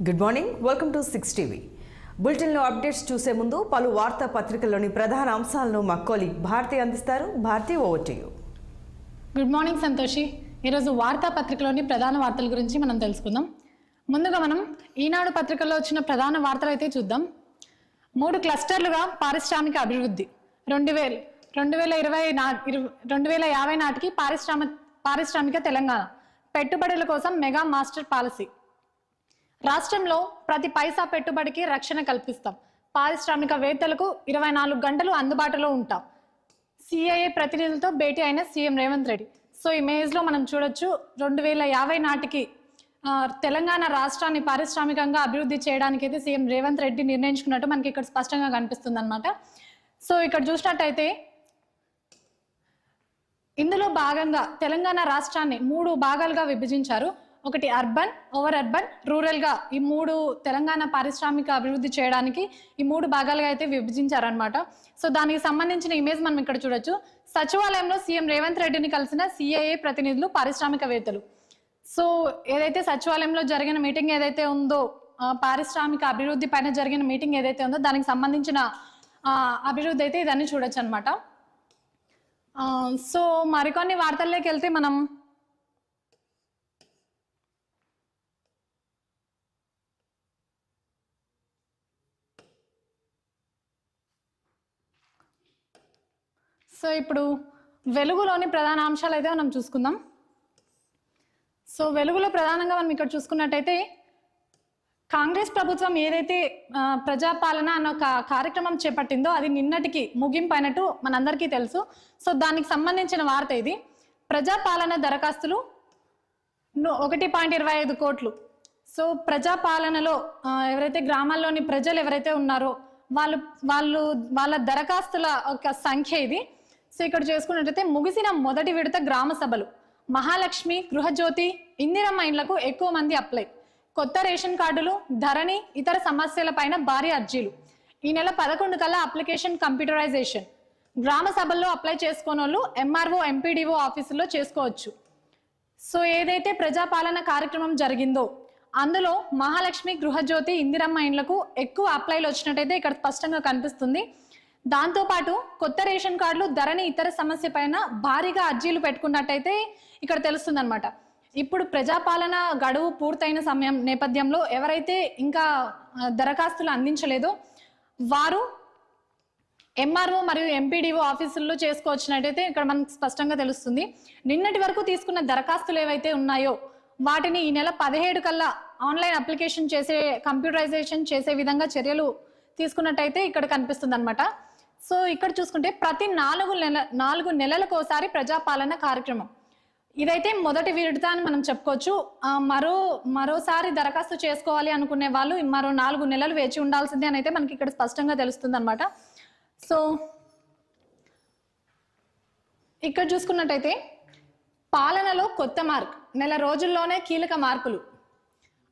Good morning, welcome to 6 TV. బులెటిన్లో updates చూసే ముందు పలు వార్తా పత్రికల్లోని ప్రధాన అంశాలను మా కొలీగ్ భారతి అందిస్తారు. Bharati, over to you. Good morning Santoshi. ఈరోజు వార్తా పత్రికలోని ప్రధాన వార్తల గురించి మనం తెలుసుకుందాం. ముందుగా మనం ఈనాడు పత్రికల్లో వచ్చిన ప్రధాన వార్తలు అయితే చూద్దాం. 3 క్లస్టర్లుగా పారిశ్రామిక అభివృద్ధి 2050 నాటికి పారిశ్రామిక తెలంగాణ పెట్టుబడుల కోసం మెగా మాస్టర్ పాలసీ. రాష్ట్రంలో ప్రతి పైసా పెట్టుబడికి రక్షణ కల్పిస్తాం. పారిశ్రామికవేత్తలకు 24 గంటలు అందుబాటులో ఉంటాం. సిఐఏ ప్రతినిధులతో భేటీ అయిన సీఎం రేవంత్ రెడ్డి. సో ఇమేజ్లో మనం చూడొచ్చు, 2050 నాటికి తెలంగాణ రాష్ట్రాన్ని పారిశ్రామికంగా అభివృద్ధి చేయడానికి అయితే సీఎం రేవంత్ రెడ్డి నిర్ణయించుకున్నట్టు మనకి ఇక్కడ స్పష్టంగా కనిపిస్తుంది అనమాట. సో ఇక్కడ చూసినట్టయితే ఇందులో భాగంగా తెలంగాణ రాష్ట్రాన్ని 3 భాగాలుగా విభజించారు. ఒకటి అర్బన్, ఓవర్ అర్బన్, రూరల్గా ఈ 3 తెలంగాణ పారిశ్రామిక అభివృద్ధి చేయడానికి ఈ 3 భాగాలుగా అయితే విభజించారనమాట. సో దానికి సంబంధించిన ఇమేజ్ మనం ఇక్కడ చూడొచ్చు. సచివాలయంలో సీఎం రేవంత్ రెడ్డిని కలిసిన సిఐఏ ప్రతినిధులు, పారిశ్రామికవేత్తలు. సో ఏదైతే సచివాలయంలో జరిగిన మీటింగ్ ఏదైతే ఉందో, పారిశ్రామిక అభివృద్ధి పైన జరిగిన మీటింగ్ ఏదైతే ఉందో దానికి సంబంధించిన అభివృద్ధి అయితే ఇదన్నీ చూడొచ్చు అనమాట. సో మరికొన్ని వార్తల్లోకి వెళ్తే మనం ఇప్పుడు వెలుగులోని ప్రధాన అంశాలు అయితే మనం చూసుకుందాం. సో వెలుగులో ప్రధానంగా మనం ఇక్కడ చూసుకున్నట్టయితే కాంగ్రెస్ ప్రభుత్వం ఏదైతే ప్రజాపాలన అన్న ఒక కార్యక్రమం చేపట్టిందో అది నిన్నటికి ముగింపు అయినట్టు మనందరికీ తెలుసు. సో దానికి సంబంధించిన వార్త ఇది. ప్రజాపాలన దరఖాస్తులు 1.25 కోట్లు. సో ప్రజాపాలనలో ఎవరైతే గ్రామాల్లోని ప్రజలు ఎవరైతే ఉన్నారో వాళ్ళ దరఖాస్తుల ఒక సంఖ్య ఇది. సో ఇక్కడ చేసుకున్నట్టయితే ముగిసిన మొదటి విడత గ్రామ సభలు, మహాలక్ష్మి, గృహజ్యోతి, ఇందిరమ్మ ఇండ్లకు ఎక్కువ మంది అప్లై, కొత్త రేషన్ కార్డులు, ధరణి, ఇతర సమస్యలపైన భారీ అర్జీలు. ఈ నెల 11 కల్లా అప్లికేషన్ కంప్యూటరైజేషన్. గ్రామ సభల్లో అప్లై చేసుకోని వాళ్ళు ఎంఆర్ఓ, ఎంపీడీఓ ఆఫీసుల్లో చేసుకోవచ్చు. సో ఏదైతే ప్రజాపాలన కార్యక్రమం జరిగిందో అందులో మహాలక్ష్మి, గృహజ్యోతి, ఇందిరమ్మ ఇండ్లకు ఎక్కువ అప్లైలు వచ్చినట్టయితే ఇక్కడ స్పష్టంగా కనిపిస్తుంది. దాంతోపాటు కొత్త రేషన్ కార్డులు, ధరణి, ఇతర సమస్య పైన భారీగా అర్జీలు పెట్టుకున్నట్టయితే ఇక్కడ తెలుస్తుంది అనమాట. ఇప్పుడు ప్రజాపాలన గడువు పూర్తయిన సమయం నేపథ్యంలో ఎవరైతే ఇంకా దరఖాస్తులు అందించలేదో వారు ఎంఆర్ఓ మరియు ఎంపీడీఓ ఆఫీసుల్లో చేసుకోవచ్చినట్టయితే ఇక్కడ మనకు స్పష్టంగా తెలుస్తుంది. నిన్నటి వరకు తీసుకున్న దరఖాస్తులు ఏవైతే ఉన్నాయో వాటిని ఈ నెల 17 కల్లా ఆన్లైన్ అప్లికేషన్ చేసే, కంప్యూటరైజేషన్ చేసే విధంగా చర్యలు తీసుకున్నట్టయితే ఇక్కడ కనిపిస్తుంది అనమాట. సో ఇక్కడ చూసుకుంటే ప్రతి 4 నెలలకోసారి ప్రజాపాలన కార్యక్రమం. ఇదైతే మొదటి విడత అని మనం చెప్పుకోవచ్చు. మరోసారి దరఖాస్తు చేసుకోవాలి అనుకునే వాళ్ళు మరో 4 నెలలు వేచి ఉండాల్సిందే అని అయితే మనకి ఇక్కడ స్పష్టంగా తెలుస్తుంది అనమాట. సో ఇక్కడ చూసుకున్నట్టయితే పాలనలో కొత్త మార్క్, నెల రోజుల్లోనే కీలక మార్పులు.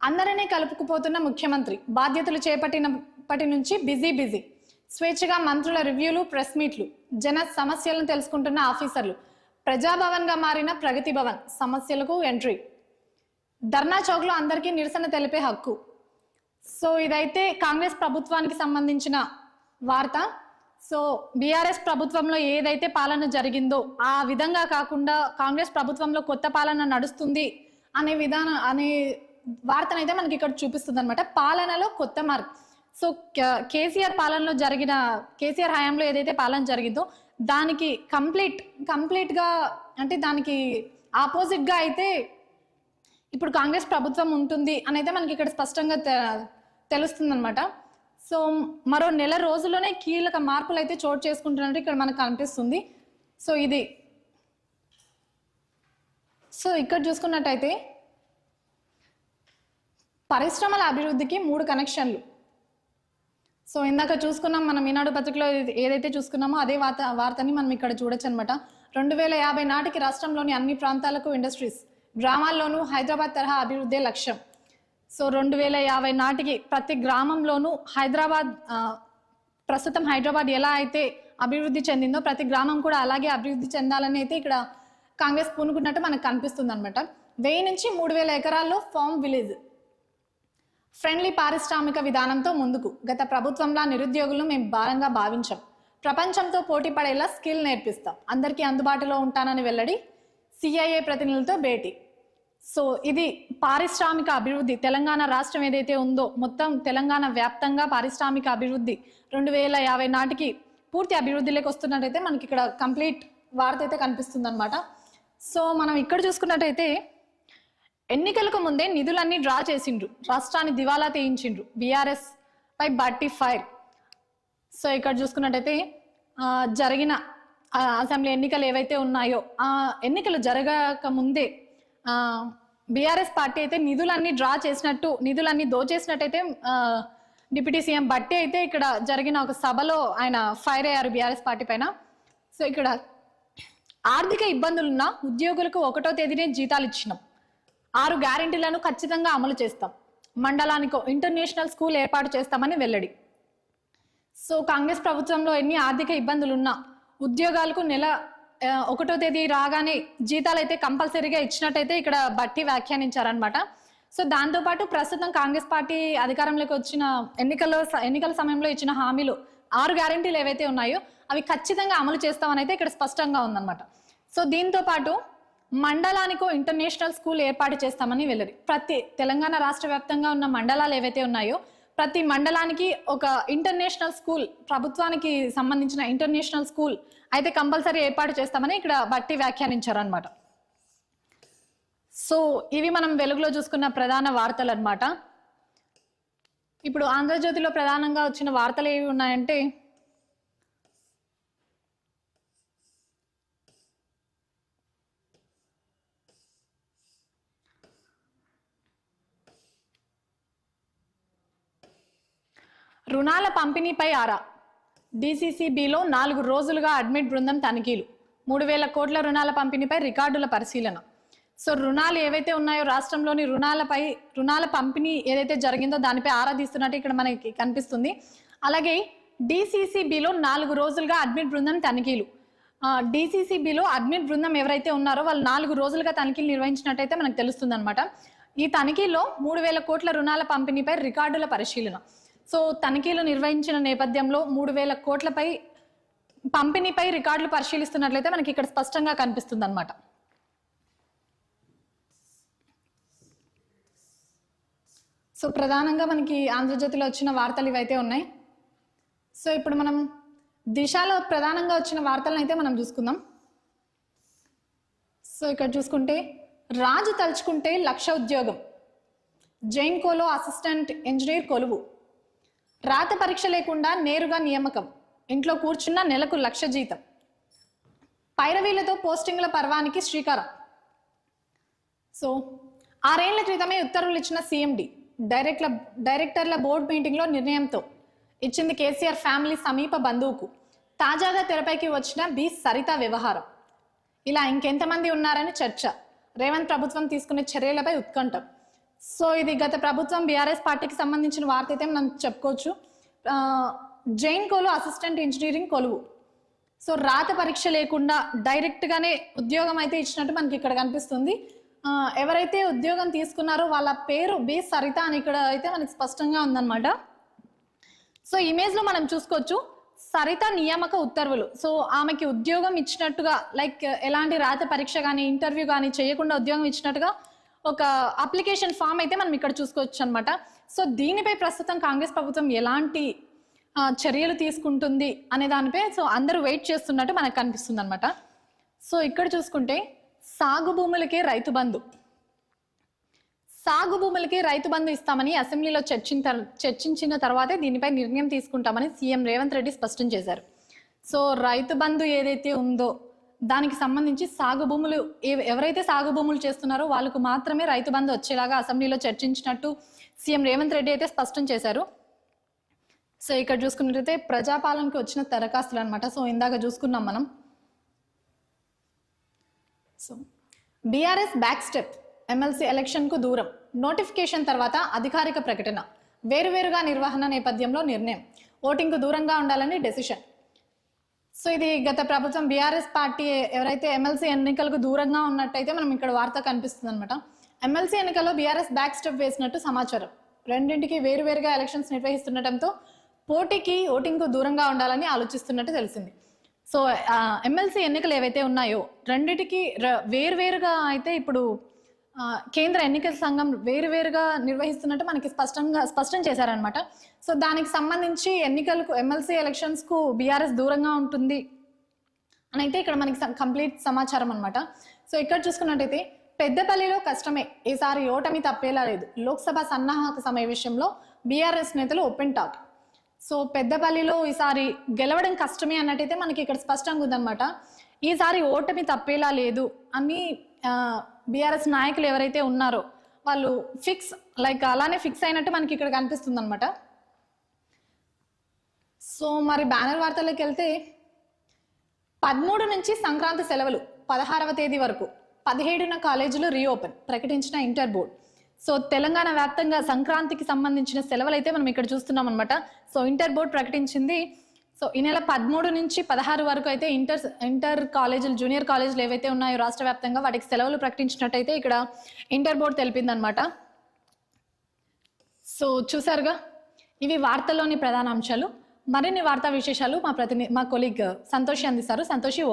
అందరినీ కలుపుకుపోతున్న ముఖ్యమంత్రి, బాధ్యతలు చేపట్టినప్పటి నుంచి బిజీ. స్వేచ్ఛగా మంత్రుల రివ్యూలు, ప్రెస్ మీట్లు, జన సమస్యలను తెలుసుకుంటున్న ఆఫీసర్లు, ప్రజాభవన్గా మారిన ప్రగతి భవన్, సమస్యలకు ఎంట్రీ, ధర్నా చౌక్లో అందరికీ నిరసన తెలిపే హక్కు. సో ఇదైతే కాంగ్రెస్ ప్రభుత్వానికి సంబంధించిన వార్త. సో బీఆర్ఎస్ ప్రభుత్వంలో ఏదైతే పాలన జరిగిందో ఆ విధంగా కాకుండా కాంగ్రెస్ ప్రభుత్వంలో కొత్త పాలన నడుస్తుంది అనే వార్తనైతే మనకి ఇక్కడ చూపిస్తుంది అనమాట. పాలనలో కొత్త మార్క్. సో కేసీఆర్ హయాంలో ఏదైతే పాలన జరిగిందో దానికి కంప్లీట్గా అంటే దానికి ఆపోజిట్గా అయితే ఇప్పుడు కాంగ్రెస్ ప్రభుత్వం ఉంటుంది అని అయితే మనకి ఇక్కడ స్పష్టంగా తెలుస్తుంది అనమాట. సో మరో నెల రోజుల్లోనే కీలక మార్పులు అయితే చోటు చేసుకుంటున్నట్టు ఇక్కడ మనకు కనిపిస్తుంది. సో ఇక్కడ చూసుకున్నట్టయితే పరిశ్రమల అభివృద్ధికి 3 కనెక్షన్లు. సో ఇందాక చూసుకున్నాం మనం ఈనాడు పత్రికలో ఏదైతే చూసుకున్నామో అదే వార్తని మనం ఇక్కడ చూడొచ్చు అనమాట. 2050 నాటికి రాష్ట్రంలోని అన్ని ప్రాంతాలకు ఇండస్ట్రీస్, గ్రామాల్లోనూ హైదరాబాద్ తరహా అభివృద్ధి లక్ష్యం. సో 2050 నాటికి ప్రతి గ్రామంలోనూ ప్రస్తుతం హైదరాబాద్ ఎలా అయితే అభివృద్ధి చెందిందో ప్రతి గ్రామం కూడా అలాగే అభివృద్ధి చెందాలని అయితే ఇక్కడ కాంగ్రెస్ పూనుకున్నట్టు మనకు కనిపిస్తుంది అనమాట. 1000 నుంచి 3000 ఎకరాల్లో ఫామ్ ఫ్రెండ్లీ పారిశ్రామిక విధానంతో ముందుకు. గత ప్రభుత్వంలా నిరుద్యోగులను మేము భారంగా భావించాం. ప్రపంచంతో పోటీ పడేలా స్కిల్ నేర్పిస్తాం. అందరికీ అందుబాటులో ఉంటానని వెల్లడి. సిఐఏ ప్రతినిధులతో భేటీ. సో ఇది పారిశ్రామిక అభివృద్ధి. తెలంగాణ రాష్ట్రం ఏదైతే ఉందో మొత్తం తెలంగాణ వ్యాప్తంగా పారిశ్రామిక అభివృద్ధి 2050 నాటికి పూర్తి అభివృద్ధిలోకి వస్తున్నట్టయితే మనకి ఇక్కడ కంప్లీట్ వార్త అయితే కనిపిస్తుంది అనమాట. సో మనం ఇక్కడ చూసుకున్నట్టయితే ఎన్నికలకు ముందే నిధులన్నీ డ్రా చేసిండ్రు, రాష్ట్రాన్ని దివాలా తీయించిండ్రు, బీఆర్ఎస్ పై బట్టి ఫైర్. సో ఇక్కడ చూసుకున్నట్టయితే జరిగిన అసెంబ్లీ ఎన్నికలు ఏవైతే ఉన్నాయో ఆ ఎన్నికలు జరగక ముందే బీఆర్ఎస్ పార్టీ అయితే నిధులన్నీ డ్రా చేసినట్టు, నిధులన్నీ దోచేసినట్టయితే డిప్యూటీ సీఎం బట్టి అయితే ఇక్కడ జరిగిన ఒక సభలో ఆయన ఫైర్ అయ్యారు బీఆర్ఎస్ పార్టీ పైన. సో ఇక్కడ ఆర్థిక ఇబ్బందులున్న ఉద్యోగులకు 1వ తేదీనే జీతాలు ఇచ్చినాం, 6 గ్యారెంటీలను ఖచ్చితంగా అమలు చేస్తాం, మండలానికి ఇంటర్నేషనల్ స్కూల్ ఏర్పాటు చేస్తామని వెల్లడి. సో కాంగ్రెస్ ప్రభుత్వంలో ఎన్ని ఆర్థిక ఇబ్బందులున్నా ఉద్యోగాలకు నెల 1వ తేదీ రాగానే జీతాలు అయితే కంపల్సరీగా ఇచ్చినట్టయితే ఇక్కడ బట్టి వ్యాఖ్యానించారనమాట. సో దాంతోపాటు ప్రస్తుతం కాంగ్రెస్ పార్టీ అధికారంలోకి వచ్చిన ఎన్నికల సమయంలో ఇచ్చిన హామీలు 6 గ్యారెంటీలు ఏవైతే ఉన్నాయో అవి ఖచ్చితంగా అమలు చేస్తామని అయితే ఇక్కడ స్పష్టంగా ఉందన్నమాట. సో దీంతో పాటు మండలానికో ఇంటర్నేషనల్ స్కూల్ ఏర్పాటు చేస్తామని వెల్లడి. ప్రతి తెలంగాణ రాష్ట్ర వ్యాప్తంగా ఉన్న మండలాలు ఏవైతే ఉన్నాయో ప్రతి మండలానికి ఒక ఇంటర్నేషనల్ స్కూల్, ప్రభుత్వానికి సంబంధించిన ఇంటర్నేషనల్ స్కూల్ అయితే కంపల్సరీ ఏర్పాటు చేస్తామని ఇక్కడ బట్టి వ్యాఖ్యానించారనమాట. సో ఇవి మనం వెలుగులో చూసుకున్న ప్రధాన వార్తలు అనమాట. ఇప్పుడు ఆంధ్రజ్యోతిలో ప్రధానంగా వచ్చిన వార్తలు ఏవి ఉన్నాయంటే రుణాల పంపిణీపై ఆరా. డీసీసీబీలో 4 రోజులుగా అడ్మిట్ బృందం తనిఖీలు. 3,000 కోట్ల రుణాల పంపిణీపై రికార్డుల పరిశీలన. సో రుణాలు ఏవైతే ఉన్నాయో రాష్ట్రంలోని రుణాల పంపిణీ ఏదైతే జరిగిందో దానిపై ఆరా తీస్తున్నట్టు ఇక్కడ మనకి కనిపిస్తుంది. అలాగే డీసీసీబీలో 4 రోజులుగా అడ్మిట్ బృందం తనిఖీలు. డీసీసీబీలో అడ్మిట్ బృందం ఎవరైతే ఉన్నారో వాళ్ళు 4 రోజులుగా తనిఖీలు నిర్వహించినట్టయితే మనకు తెలుస్తుంది అనమాట. ఈ తనిఖీలో 3,000 కోట్ల రుణాల పంపిణీపై రికార్డుల పరిశీలన. సో తనిఖీలు నిర్వహించిన నేపథ్యంలో 3,000 కోట్లపై పంపిణీపై రికార్డులు పరిశీలిస్తున్నట్లయితే మనకి ఇక్కడ స్పష్టంగా కనిపిస్తుంది అనమాట. సో ప్రధానంగా మనకి ఆంధ్రజ్యోతిలో వచ్చిన వార్తలు ఇవైతే ఉన్నాయి. సో ఇప్పుడు మనం దిశలో ప్రధానంగా వచ్చిన వార్తలను అయితే మనం చూసుకుందాం. సో ఇక్కడ చూసుకుంటే రాజు తలుచుకుంటే 1,00,000 ఉద్యోగం, జైన్కోలో అసిస్టెంట్ ఇంజనీర్ కొలువు, రాత పరీక్ష లేకుండా నేరుగా నియామకం, ఇంట్లో కూర్చున్న నెలకు 1,00,000 జీతం, పైరవీలతో పోస్టింగ్ల పర్వానికి శ్రీకారం. సో 6 ఏళ్ల క్రితమే ఉత్తర్వులు ఇచ్చిన సీఎండి డైరెక్టర్ల బోర్డు మీటింగ్లో నిర్ణయంతో ఇచ్చింది కేసీఆర్ ఫ్యామిలీ సమీప బంధువుకు. తాజాగా తెరపైకి వచ్చిన బి సరిత వ్యవహారం. ఇలా ఇంకెంతమంది ఉన్నారని చర్చ. రేవంత్ ప్రభుత్వం తీసుకునే చర్యలపై ఉత్కంఠ. సో ఇది గత ప్రభుత్వం బీఆర్ఎస్ పార్టీకి సంబంధించిన వార్త అయితే మనం చెప్పుకోవచ్చు. జైన్కోలో అసిస్టెంట్ ఇంజనీరింగ్ కొలువు. సో రాత పరీక్ష లేకుండా డైరెక్ట్గానే ఉద్యోగం అయితే ఇచ్చినట్టు మనకి ఇక్కడ కనిపిస్తుంది. ఎవరైతే ఉద్యోగం తీసుకున్నారో వాళ్ళ పేరు బి సరిత అని ఇక్కడ అయితే మనకి స్పష్టంగా ఉందన్నమాట. సో ఇమేజ్లో మనం చూసుకోవచ్చు సరిత నియామక ఉత్తర్వులు. సో ఆమెకి ఉద్యోగం ఇచ్చినట్టుగా, లైక్ ఎలాంటి రాత పరీక్ష కానీ ఇంటర్వ్యూ కానీ చేయకుండా ఉద్యోగం ఇచ్చినట్టుగా ఒక అప్లికేషన్ ఫామ్ అయితే మనం ఇక్కడ చూసుకోవచ్చు అనమాట. సో దీనిపై ప్రస్తుతం కాంగ్రెస్ ప్రభుత్వం ఎలాంటి చర్యలు తీసుకుంటుంది అనే దానిపై సో అందరూ వెయిట్ చేస్తున్నట్టు మనకు కనిపిస్తుంది అనమాట. సో ఇక్కడ చూసుకుంటే సాగు భూములకే రైతు బంధు ఇస్తామని అసెంబ్లీలో చర్చించిన తర్వాతే దీనిపై నిర్ణయం తీసుకుంటామని సీఎం రేవంత్ రెడ్డి స్పష్టం చేశారు. సో రైతు బంధు ఏదైతే ఉందో దానికి సంబంధించి సాగు భూములు ఎవరైతే సాగు భూములు చేస్తున్నారో వాళ్ళకు మాత్రమే రైతు బంధు వచ్చేలాగా అసెంబ్లీలో చర్చించినట్టు సీఎం రేవంత్ రెడ్డి అయితే స్పష్టం చేశారు. సో ఇక్కడ చూసుకున్నట్లయితే ప్రజాపాలనకు వచ్చిన దరఖాస్తులు అనమాట. సో ఇందాక చూసుకున్నాం మనం. So BRS back step, MLC ఎలక్షన్కు దూరం, నోటిఫికేషన్ తర్వాత అధికారిక ప్రకటన, వేరువేరుగా నిర్వహణ నేపథ్యంలో నిర్ణయం, ఓటింగ్కు దూరంగా ఉండాలని డెసిషన్. సో ఇది గత ప్రభుత్వం బీఆర్ఎస్ పార్టీ ఎవరైతే ఎమ్మెల్సీ ఎన్నికలకు దూరంగా ఉన్నట్టయితే మనం ఇక్కడ వార్త కనిపిస్తుంది అనమాట. ఎమ్మెల్సీ ఎన్నికల్లో బీఆర్ఎస్ బ్యాక్ స్టెప్ వేసినట్టు సమాచారం. రెండింటికి వేరువేరుగా ఎలక్షన్స్ నిర్వహిస్తుండటంతో పోటీకి ఓటింగ్కు దూరంగా ఉండాలని ఆలోచిస్తున్నట్టు తెలిసింది. సో ఎమ్మెల్సీ ఎన్నికలు ఏవైతే ఉన్నాయో రెండిటికి వేరువేరుగా అయితే ఇప్పుడు కేంద్ర ఎన్నికల సంఘం వేరువేరుగా నిర్వహిస్తున్నట్టు మనకి స్పష్టం చేశారనమాట. సో దానికి సంబంధించి ఎన్నికలకు ఎమ్మెల్సీ ఎలక్షన్స్కు బీఆర్ఎస్ దూరంగా ఉంటుంది అని అయితే ఇక్కడ మనకి కంప్లీట్ సమాచారం అనమాట. సో ఇక్కడ చూసుకున్నట్టయితే పెద్దపల్లిలో కష్టమే, ఈసారి ఓటమి తప్పేలా లేదు. లోక్సభ సన్నాహక సమావేశంలో బీఆర్ఎస్ నేతలు ఓపెన్ టాక్. సో పెద్దపల్లిలో ఈసారి గెలవడం కష్టమే అన్నట్టయితే మనకి ఇక్కడ స్పష్టంగా ఉందన్నమాట. ఈసారి ఓటమి తప్పేలా లేదు అని బీఆర్ఎస్ నాయకులు ఎవరైతే ఉన్నారో వాళ్ళు అలానే ఫిక్స్ అయినట్టు మనకి ఇక్కడ కనిపిస్తుంది అనమాట. సో మరి బ్యానర్ వార్తల్లోకి వెళ్తే 13 నుంచి సంక్రాంతి సెలవులు, 16వ తేదీ వరకు, 17న కాలేజీలు రీఓపెన్ ప్రకటించిన ఇంటర్ బోర్డ్. సో తెలంగాణ వ్యాప్తంగా సంక్రాంతికి సంబంధించిన సెలవులు అయితే మనం ఇక్కడ చూస్తున్నాం అనమాట. సో ఇంటర్ బోర్డ్ ప్రకటించింది. సో ఈ నెల 13 నుంచి 16 వరకు అయితే ఇంటర్ కాలేజీలు, జూనియర్ కాలేజీలు ఏవైతే ఉన్నాయో రాష్ట్ర వ్యాప్తంగా వాటికి సెలవులు ప్రకటించినట్టయితే ఇక్కడ ఇంటర్ బోర్డ్ తెలిపిందనమాట. సో చూసారుగా, ఇవి వార్తల్లోని ప్రధాన అంశాలు. మరిన్ని వార్తా విశేషాలు మా కొలీగ్ సంతోషి అందిస్తారు. సంతోషి.